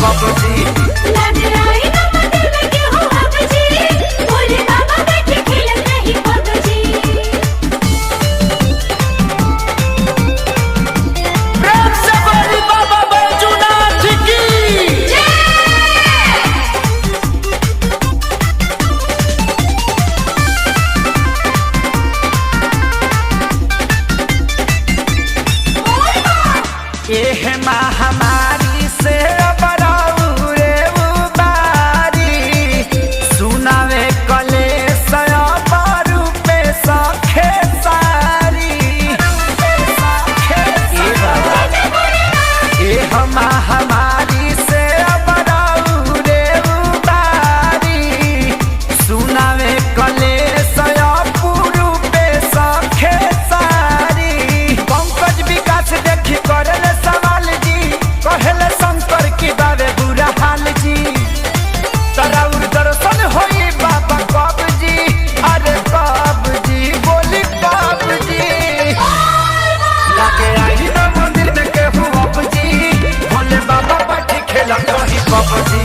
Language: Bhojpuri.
कबजी। प्रेम से बोली बाबा बैजूनाथ की। एह महामारी से बराऊ रे उबारी सुनावे कलेश बारू पे सखे सारी। एह महामारी से बराऊ रे उबारी सुनावे कलेश पुरु पे सखे सारी। पंकज विकास देखी करल सवाल जी कहले शंकर की बारे बुरा हाल जी। तराउर दर्शन होई बाबा कब जी अरे कब जी बोली कब जी। लागे आई ना मंदिर में केहू अब जी भोले बाबा बैठी खेला कहीं कब जी।